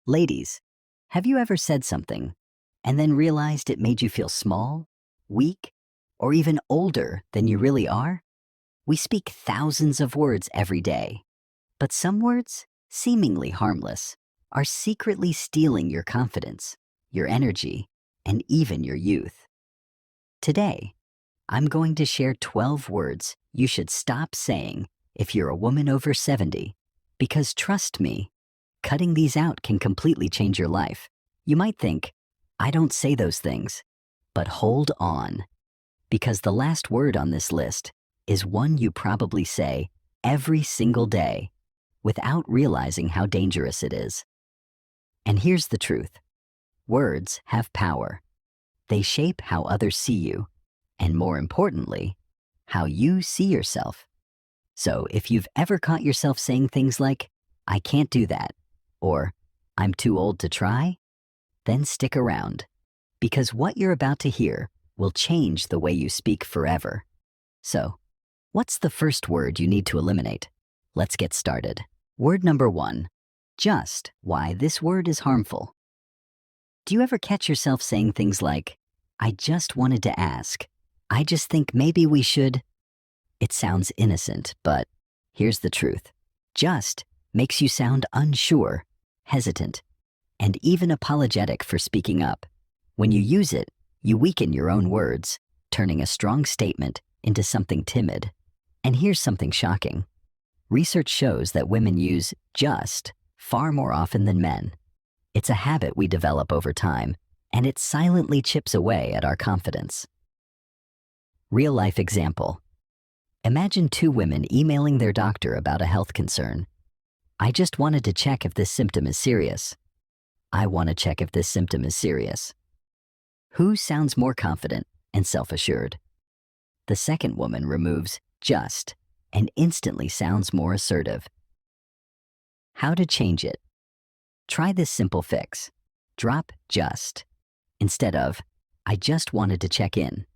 Ladies, have you ever said something and then realized it made you feel small, weak, or even older than you really are? We speak thousands of words every day, but some words, seemingly harmless, are secretly stealing your confidence, your energy, and even your youth. Today, I'm going to share 12 words you should stop saying if you're a woman over 70, because trust me, cutting these out can completely change your life. You might think, I don't say those things, but hold on, because the last word on this list is one you probably say every single day without realizing how dangerous it is. And here's the truth. Words have power. They shape how others see you, and more importantly, how you see yourself. So if you've ever caught yourself saying things like, I can't do that, or I'm too old to try, then stick around, because what you're about to hear will change the way you speak forever. So, what's the first word you need to eliminate? Let's get started. Word number 1, just. Why this word is harmful. Do you ever catch yourself saying things like, I just wanted to ask, I just think maybe we should? It sounds innocent, but here's the truth. Just makes you sound unsure, hesitant, and even apologetic for speaking up. When you use it, you weaken your own words, turning a strong statement into something timid. And here's something shocking. Research shows that women use just far more often than men. It's a habit we develop over time, and it silently chips away at our confidence. Real-life example. Imagine 2 women emailing their doctor about a health concern. I just wanted to check if this symptom is serious. I want to check if this symptom is serious. Who sounds more confident and self-assured? The second woman removes just and instantly sounds more assertive. How to change it? Try this simple fix. Drop just instead of I just wanted to check in.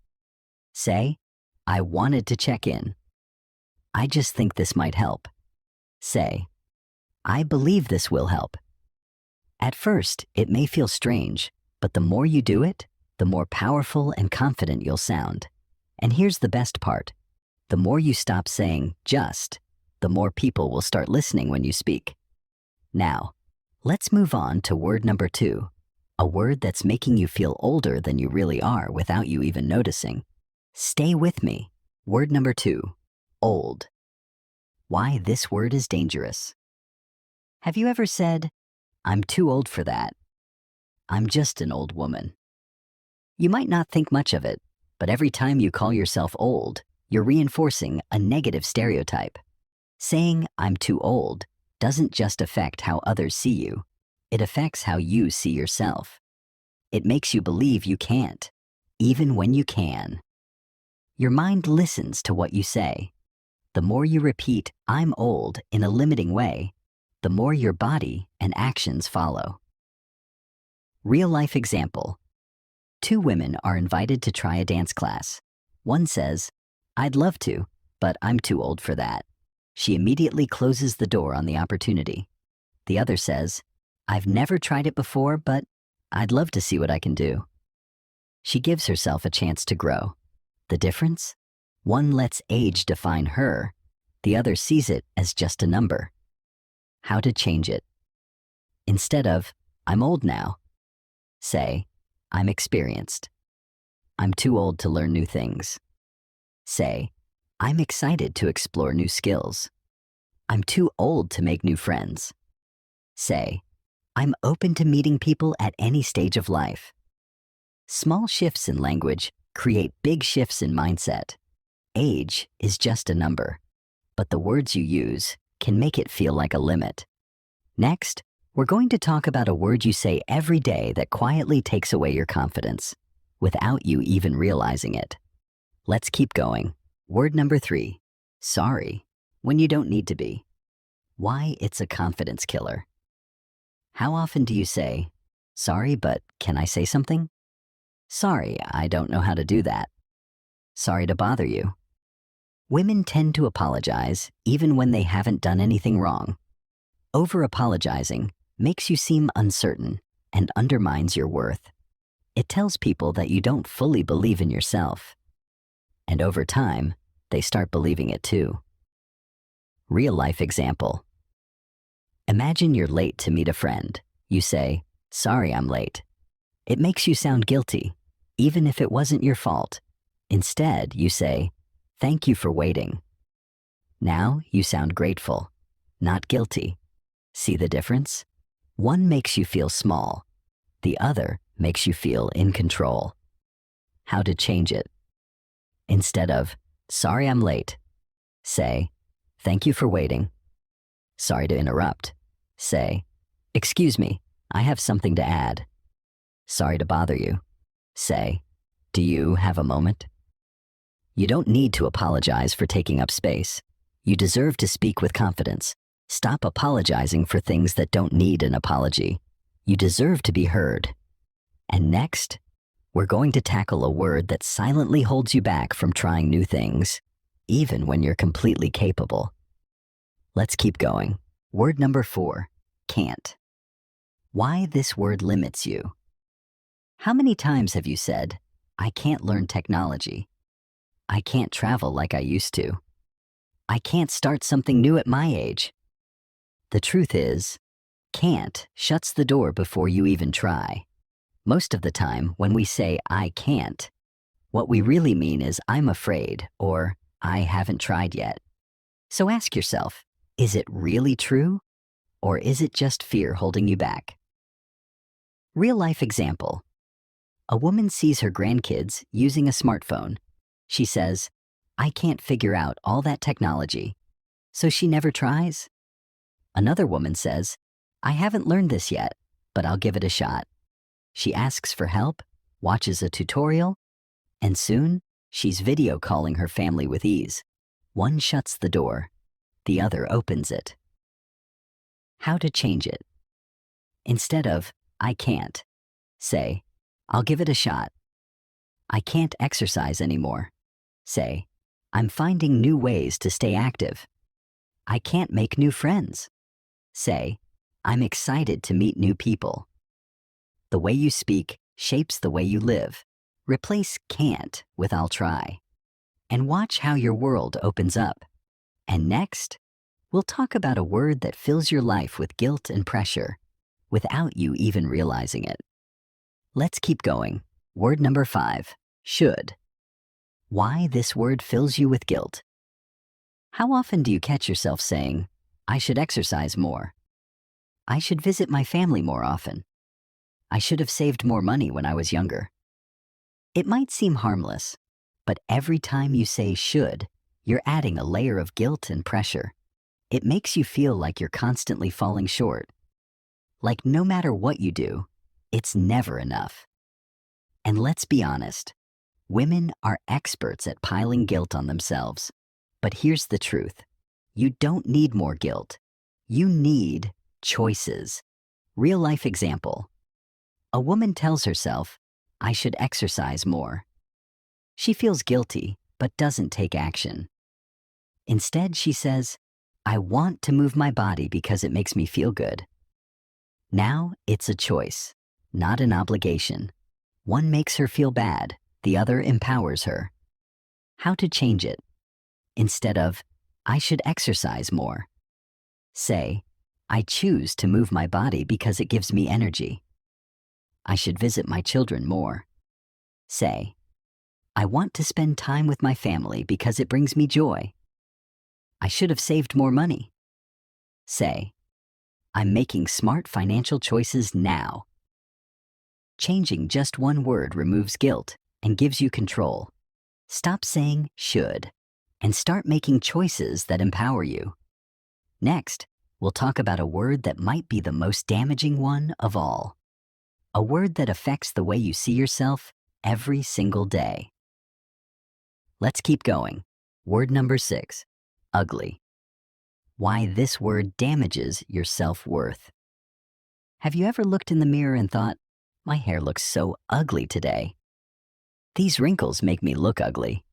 Say, I wanted to check in. I just think this might help. Say, I believe this will help. At first, it may feel strange, but the more you do it, the more powerful and confident you'll sound. And here's the best part. The more you stop saying just, the more people will start listening when you speak. Now, let's move on to word number 2, a word that's making you feel older than you really are without you even noticing. Stay with me. Word number 2, old. Why this word is dangerous. Have you ever said, I'm too old for that? I'm just an old woman. You might not think much of it, but every time you call yourself old, you're reinforcing a negative stereotype. Saying, I'm too old, doesn't just affect how others see you. It affects how you see yourself. It makes you believe you can't, even when you can. Your mind listens to what you say. The more you repeat, I'm old, in a limiting way, the more your body and actions follow. Real-life example. 2 women are invited to try a dance class. One says, I'd love to, but I'm too old for that. She immediately closes the door on the opportunity. The other says, I've never tried it before, but I'd love to see what I can do. She gives herself a chance to grow. The difference? One lets age define her, the other sees it as just a number. How to change it? Instead of, I'm old now, say, I'm experienced. I'm too old to learn new things. Say, I'm excited to explore new skills. I'm too old to make new friends. Say, I'm open to meeting people at any stage of life. Small shifts in language create big shifts in mindset. Age is just a number, but the words you use can make it feel like a limit. Next, we're going to talk about a word you say every day that quietly takes away your confidence, without you even realizing it. Let's keep going. Word number 3, sorry, when you don't need to be. Why it's a confidence killer. How often do you say, sorry, but can I say something? Sorry, I don't know how to do that. Sorry to bother you. Women tend to apologize even when they haven't done anything wrong. Over-apologizing makes you seem uncertain and undermines your worth. It tells people that you don't fully believe in yourself. And over time, they start believing it too. Real life example. Imagine you're late to meet a friend. You say, "Sorry, I'm late." It makes you sound guilty, even if it wasn't your fault. Instead, you say, "Thank you for waiting." Now you sound grateful, not guilty. See the difference? One makes you feel small. The other makes you feel in control. How to change it? Instead of, "Sorry, I'm late," say, "Thank you for waiting." Sorry to interrupt. Say, "Excuse me, I have something to add." Sorry to bother you. Say, "Do you have a moment?" You don't need to apologize for taking up space. You deserve to speak with confidence. Stop apologizing for things that don't need an apology. You deserve to be heard. And next, we're going to tackle a word that silently holds you back from trying new things, even when you're completely capable. Let's keep going. Word number 4, can't. Why this word limits you. How many times have you said, "I can't learn technology. I can't travel like I used to. I can't start something new at my age"? The truth is, can't shuts the door before you even try. Most of the time, when we say, "I can't," what we really mean is, "I'm afraid," or "I haven't tried yet." So ask yourself, is it really true? Or is it just fear holding you back? Real life example. A woman sees her grandkids using a smartphone. She says, "I can't figure out all that technology," so she never tries. Another woman says, "I haven't learned this yet, but I'll give it a shot." She asks for help, watches a tutorial, and soon she's video calling her family with ease. One shuts the door, the other opens it. How to change it? Instead of, "I can't," say, "I'll give it a shot." I can't exercise anymore. Say, "I'm finding new ways to stay active." I can't make new friends. Say, "I'm excited to meet new people." The way you speak shapes the way you live. Replace can't with "I'll try." And watch how your world opens up. And next, we'll talk about a word that fills your life with guilt and pressure without you even realizing it. Let's keep going. Word number 5, should. Why this word fills you with guilt. How often do you catch yourself saying, "I should exercise more. I should visit my family more often. I should have saved more money when I was younger"? It might seem harmless, but every time you say should, you're adding a layer of guilt and pressure. It makes you feel like you're constantly falling short. Like no matter what you do, it's never enough. And let's be honest, women are experts at piling guilt on themselves. But here's the truth. You don't need more guilt. You need choices. Real life example. A woman tells herself, "I should exercise more." She feels guilty, but doesn't take action. Instead, she says, "I want to move my body because it makes me feel good." Now it's a choice, not an obligation. One makes her feel bad, the other empowers her. How to change it? Instead of, "I should exercise more," say, "I choose to move my body because it gives me energy." I should visit my children more. Say, "I want to spend time with my family because it brings me joy." I should have saved more money. Say, "I'm making smart financial choices now." Changing just one word removes guilt and gives you control. Stop saying should and start making choices that empower you. Next, we'll talk about a word that might be the most damaging one of all. A word that affects the way you see yourself every single day. Let's keep going. Word number 6, ugly. Why this word damages your self-worth. Have you ever looked in the mirror and thought, "My hair looks so ugly today. These wrinkles make me look ugly.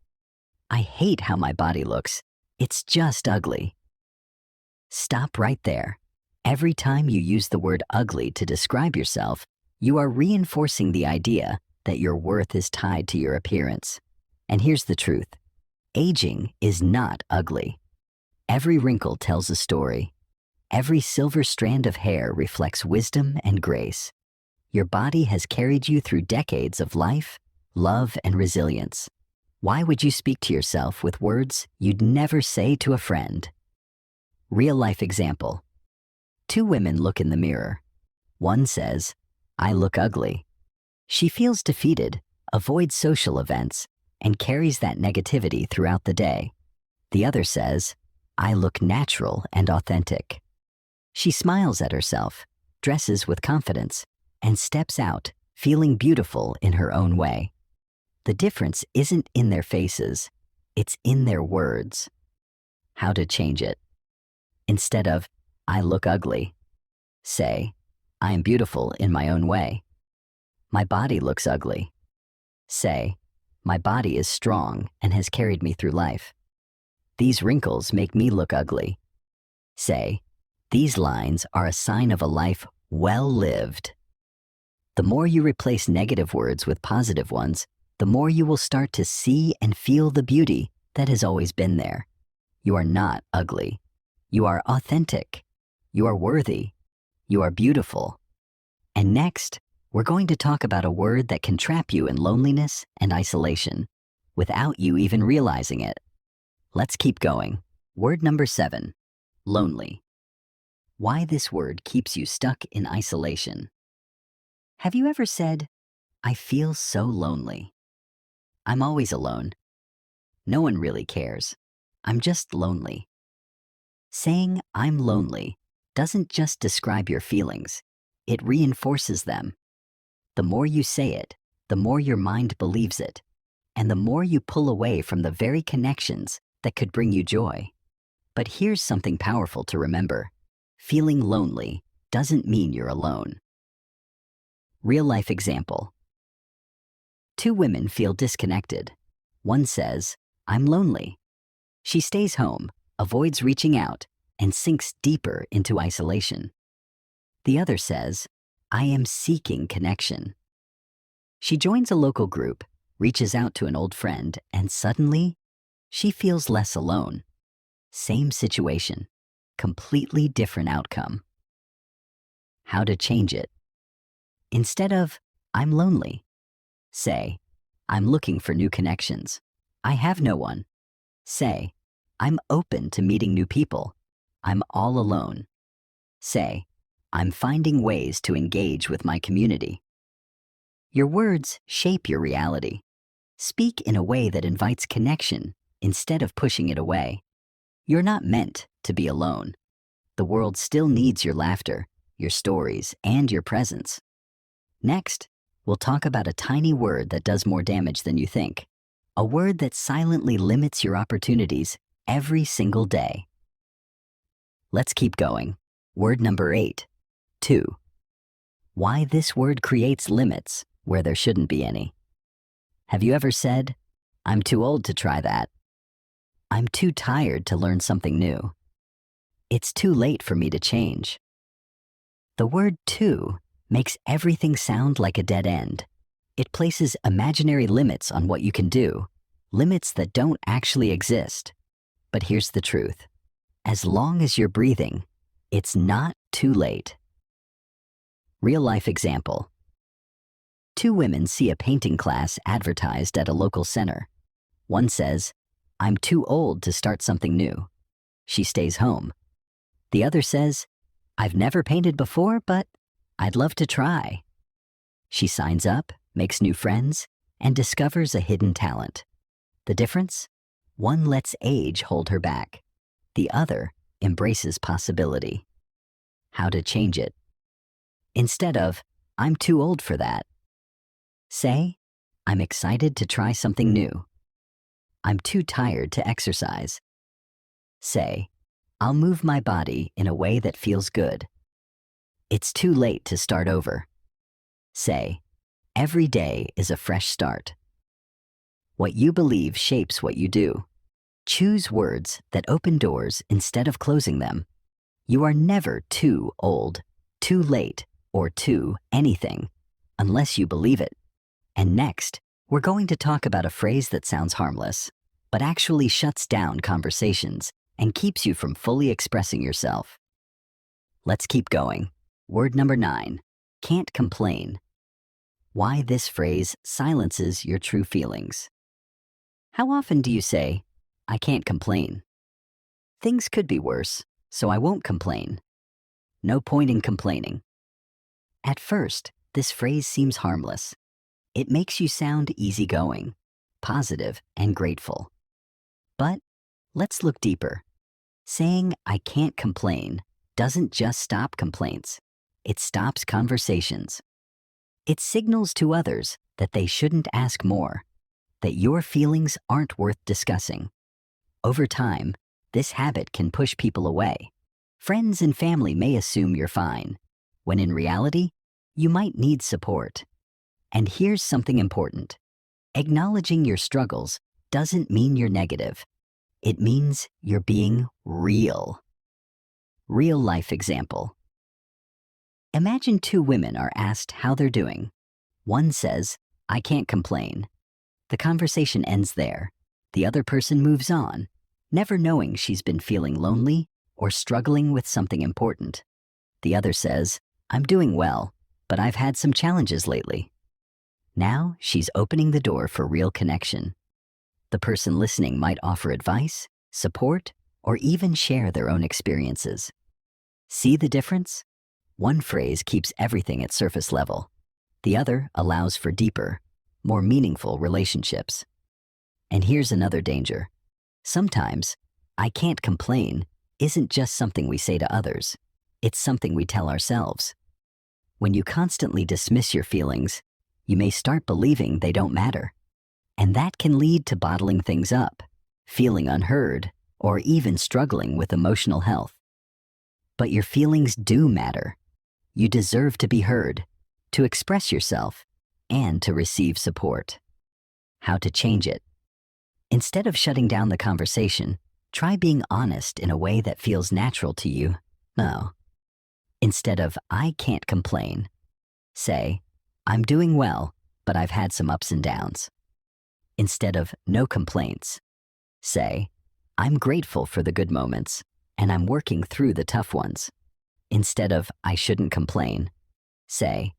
I hate how my body looks. It's just ugly." Stop right there. Every time you use the word ugly to describe yourself, you are reinforcing the idea that your worth is tied to your appearance. And here's the truth. Aging is not ugly. Every wrinkle tells a story. Every silver strand of hair reflects wisdom and grace. Your body has carried you through decades of life, love, and resilience. Why would you speak to yourself with words you'd never say to a friend? Real-life example. Two women look in the mirror. One says, "I look ugly." She feels defeated, avoids social events, and carries that negativity throughout the day. The other says, "I look natural and authentic." She smiles at herself, dresses with confidence, and steps out, feeling beautiful in her own way. The difference isn't in their faces, it's in their words. How to change it? Instead of, "I look ugly," say, "I am beautiful in my own way." My body looks ugly. Say, "My body is strong and has carried me through life." These wrinkles make me look ugly. Say, "These lines are a sign of a life well lived." The more you replace negative words with positive ones, the more you will start to see and feel the beauty that has always been there. You are not ugly. You are authentic. You are worthy. You are beautiful. And next, we're going to talk about a word that can trap you in loneliness and isolation without you even realizing it. Let's keep going. Word number 7, lonely. Why this word keeps you stuck in isolation. Have you ever said, "I feel so lonely. I'm always alone. No one really cares. I'm just lonely." Saying "I'm lonely" doesn't just describe your feelings, it reinforces them. The more you say it, the more your mind believes it, and the more you pull away from the very connections that could bring you joy. But here's something powerful to remember. Feeling lonely doesn't mean you're alone. Real-life example. Two women feel disconnected. One says, "I'm lonely." She stays home, avoids reaching out, and sinks deeper into isolation. The other says, "I am seeking connection." She joins a local group, reaches out to an old friend, and suddenly, she feels less alone. Same situation, completely different outcome. How to change it? Instead of, "I'm lonely," say, "I'm looking for new connections. I have no one." Say, "I'm open to meeting new people. I'm all alone." Say, "I'm finding ways to engage with my community." Your words shape your reality. Speak in a way that invites connection instead of pushing it away. You're not meant to be alone. The world still needs your laughter, your stories, and your presence. Next, we'll talk about a tiny word that does more damage than you think. A word that silently limits your opportunities every single day. Let's keep going. Word number 8, too. Why this word creates limits where there shouldn't be any. Have you ever said, "I'm too old to try that"? "I'm too tired to learn something new"? "It's too late for me to change." The word "too" makes everything sound like a dead end. It places imaginary limits on what you can do, limits that don't actually exist. But here's the truth. As long as you're breathing, it's not too late. Real-life example. Two women see a painting class advertised at a local center. One says, "I'm too old to start something new." She stays home. The other says, "I've never painted before, but I'd love to try." She signs up, makes new friends, and discovers a hidden talent. The difference? One lets age hold her back. The other embraces possibility. How to change it? Instead of, "I'm too old for that," say, "I'm excited to try something new." "I'm too tired to exercise." Say, "I'll move my body in a way that feels good." "It's too late to start over." Say, "Every day is a fresh start." What you believe shapes what you do. Choose words that open doors instead of closing them. You are never too old, too late, or too anything, unless you believe it. And next, we're going to talk about a phrase that sounds harmless, but actually shuts down conversations and keeps you from fully expressing yourself. Let's keep going. Word number 9, can't complain. Why this phrase silences your true feelings. How often do you say, I can't complain? Things could be worse, so I won't complain. No point in complaining. At first, this phrase seems harmless. It makes you sound easygoing, positive, and grateful. But let's look deeper. Saying I can't complain doesn't just stop complaints. It stops conversations. It signals to others that they shouldn't ask more, that your feelings aren't worth discussing. Over time, this habit can push people away. Friends and family may assume you're fine, when in reality, you might need support. And here's something important. Acknowledging your struggles doesn't mean you're negative. It means you're being real. Real life example. Imagine 2 women are asked how they're doing. One says, I can't complain. The conversation ends there. The other person moves on, never knowing she's been feeling lonely or struggling with something important. The other says, I'm doing well, but I've had some challenges lately. Now she's opening the door for real connection. The person listening might offer advice, support, or even share their own experiences. See the difference? One phrase keeps everything at surface level. The other allows for deeper, more meaningful relationships. And here's another danger. Sometimes, I can't complain isn't just something we say to others. It's something we tell ourselves. When you constantly dismiss your feelings, you may start believing they don't matter. And that can lead to bottling things up, feeling unheard, or even struggling with emotional health. But your feelings do matter. You deserve to be heard, to express yourself, and to receive support. How to change it? Instead of shutting down the conversation, try being honest in a way that feels natural to you. No. Instead of, I can't complain, say, I'm doing well, but I've had some ups and downs. Instead of, no complaints, say, I'm grateful for the good moments, and I'm working through the tough ones. Instead of, I shouldn't complain, say,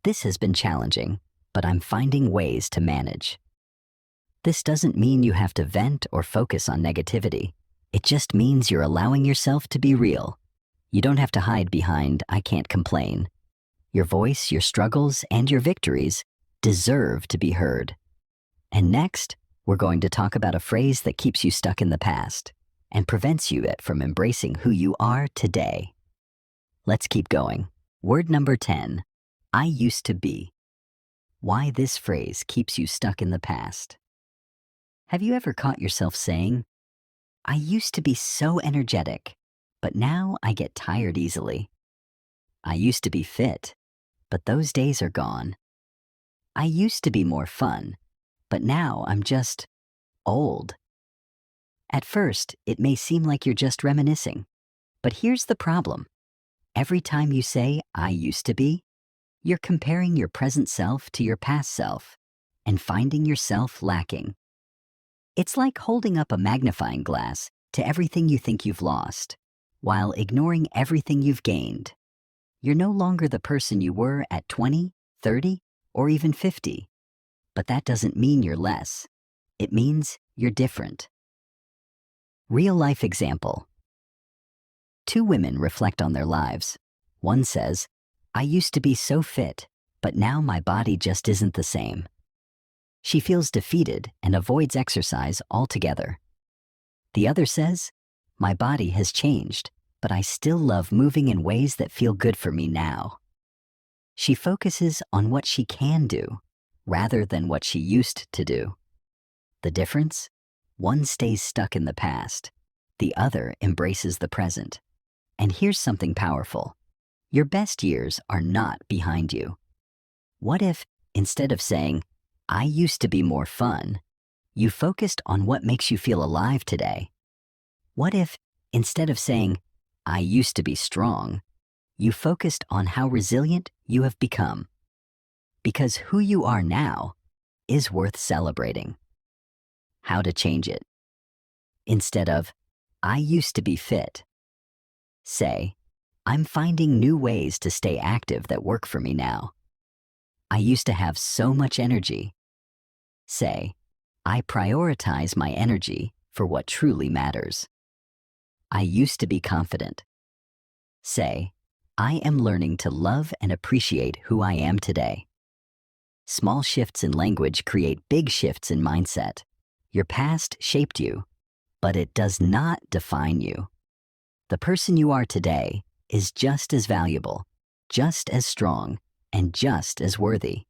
this has been challenging, but I'm finding ways to manage. This doesn't mean you have to vent or focus on negativity. It just means you're allowing yourself to be real. You don't have to hide behind, I can't complain. Your voice, your struggles, and your victories deserve to be heard. And next, we're going to talk about a phrase that keeps you stuck in the past and prevents you from embracing who you are today. Let's keep going. Word number 10, I used to be. Why this phrase keeps you stuck in the past. Have you ever caught yourself saying, I used to be so energetic, but now I get tired easily. I used to be fit, but those days are gone. I used to be more fun, but now I'm just old. At first, it may seem like you're just reminiscing, but here's the problem. Every time you say, I used to be, you're comparing your present self to your past self and finding yourself lacking. It's like holding up a magnifying glass to everything you think you've lost, while ignoring everything you've gained. You're no longer the person you were at 20, 30, or even 50. But that doesn't mean you're less. It means you're different. Real life example. 2 women reflect on their lives. One says, I used to be so fit, but now my body just isn't the same. She feels defeated and avoids exercise altogether. The other says, my body has changed, but I still love moving in ways that feel good for me now. She focuses on what she can do, rather than what she used to do. The difference? One stays stuck in the past. The other embraces the present. And here's something powerful. Your best years are not behind you. What if, instead of saying, I used to be more fun, you focused on what makes you feel alive today? What if, instead of saying, I used to be strong, you focused on how resilient you have become. Because who you are now is worth celebrating. How to change it. Instead of, I used to be fit, say, I'm finding new ways to stay active that work for me now. I used to have so much energy. Say, I prioritize my energy for what truly matters. I used to be confident. Say, I am learning to love and appreciate who I am today. Small shifts in language create big shifts in mindset. Your past shaped you, but it does not define you. The person you are today is just as valuable, just as strong, and just as worthy.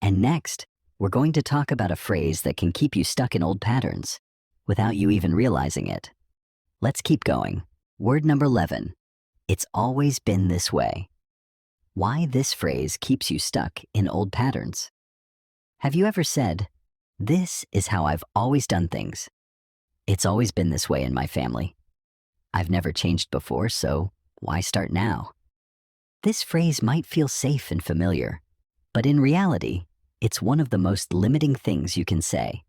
And next, we're going to talk about a phrase that can keep you stuck in old patterns without you even realizing it. Let's keep going. Word number 11. It's always been this way. Why this phrase keeps you stuck in old patterns. Have you ever said, this is how I've always done things. It's always been this way in my family. I've never changed before, so why start now? This phrase might feel safe and familiar, but in reality, it's one of the most limiting things you can say.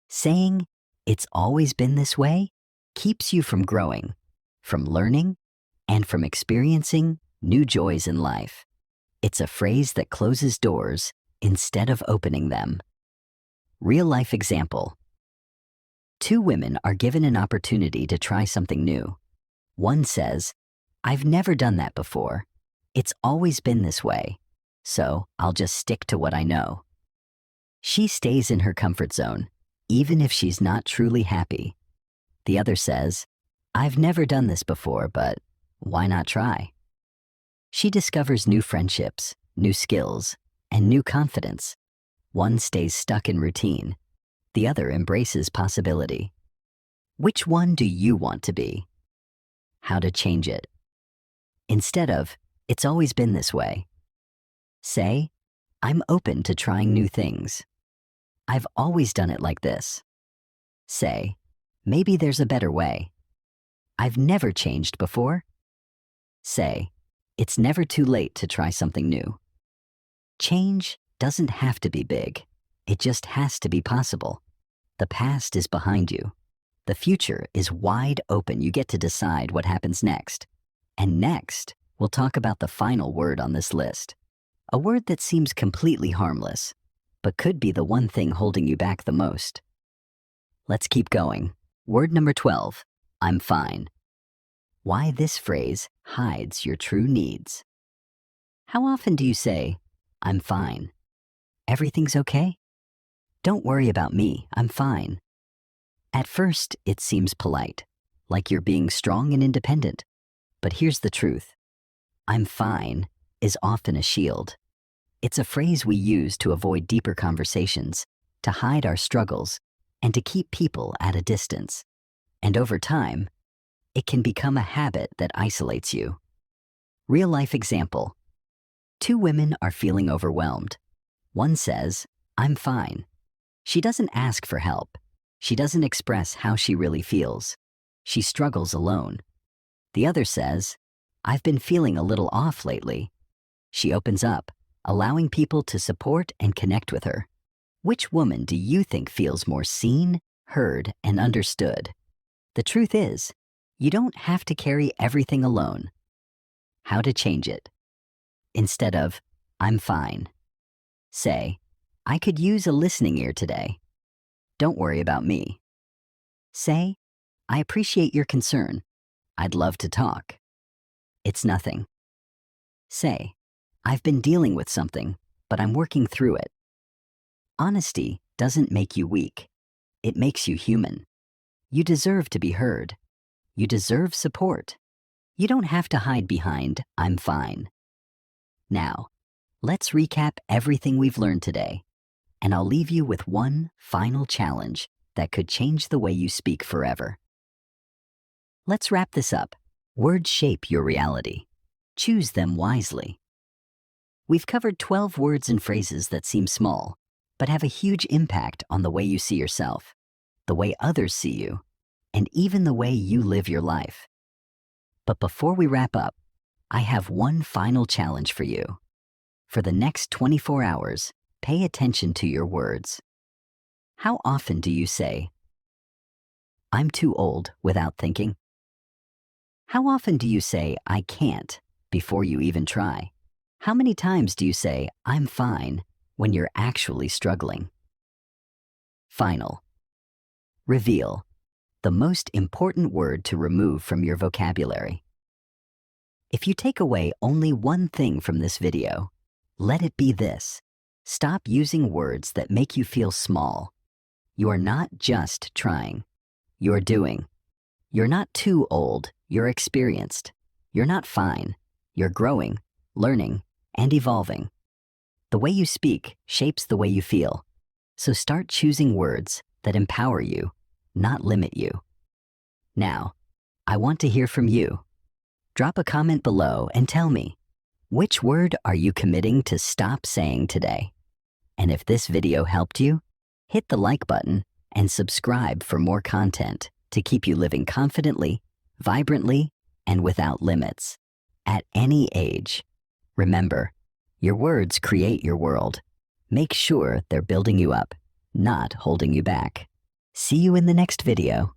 Saying, it's always been this way, keeps you from growing, from learning, and from experiencing new joys in life. It's a phrase that closes doors instead of opening them. Real-life example. Two women are given an opportunity to try something new. One says, I've never done that before. It's always been this way, so I'll just stick to what I know. She stays in her comfort zone, even if she's not truly happy. The other says, I've never done this before, but why not try? She discovers new friendships, new skills, and new confidence. One stays stuck in routine. The other embraces possibility. Which one do you want to be? How to change it. Instead of, it's always been this way, say, I'm open to trying new things. I've always done it like this. Say, maybe there's a better way. I've never changed before. Say, it's never too late to try something new. Change doesn't have to be big. It just has to be possible. The past is behind you. The future is wide open. You get to decide what happens next. And next, we'll talk about the final word on this list. A word that seems completely harmless, but could be the one thing holding you back the most. Let's keep going. Word number 12, I'm fine. Why this phrase hides your true needs. How often do you say, I'm fine? Everything's okay? Don't worry about me, I'm fine. At first, it seems polite, like you're being strong and independent. But here's the truth. I'm fine is often a shield. It's a phrase we use to avoid deeper conversations, to hide our struggles, and to keep people at a distance. And over time, it can become a habit that isolates you. Real-life example. Two women are feeling overwhelmed. One says, I'm fine. She doesn't ask for help. She doesn't express how she really feels. She struggles alone. The other says, I've been feeling a little off lately. She opens up, allowing people to support and connect with her. Which woman do you think feels more seen, heard, and understood? The truth is, you don't have to carry everything alone. How to change it. Instead of, I'm fine, say, I could use a listening ear today. Don't worry about me. Say, I appreciate your concern. I'd love to talk. It's nothing. Say, I've been dealing with something, but I'm working through it. Honesty doesn't make you weak. It makes you human. You deserve to be heard. You deserve support. You don't have to hide behind, I'm fine. Now, let's recap everything we've learned today, and I'll leave you with one final challenge that could change the way you speak forever. Let's wrap this up. Words shape your reality. Choose them wisely. We've covered 12 words and phrases that seem small, but have a huge impact on the way you see yourself, the way others see you, and even the way you live your life. But before we wrap up, I have one final challenge for you. For the next 24 hours, pay attention to your words. How often do you say, "I'm too old," without thinking? How often do you say, "I can't," before you even try? How many times do you say, "I'm fine," when you're actually struggling? Final. Reveal. The most important word to remove from your vocabulary. If you take away only one thing from this video, let it be this: stop using words that make you feel small. You are not just trying, you're doing. You're not too old, you're experienced. You're not fine, you're growing, learning, and evolving. The way you speak shapes the way you feel. So start choosing words that empower you, not limit you. Now, I want to hear from you. Drop a comment below and tell me, which word are you committing to stop saying today? And if this video helped you, hit the like button and subscribe for more content to keep you living confidently, vibrantly, and without limits. At any age. Remember, your words create your world. Make sure they're building you up, not holding you back. See you in the next video.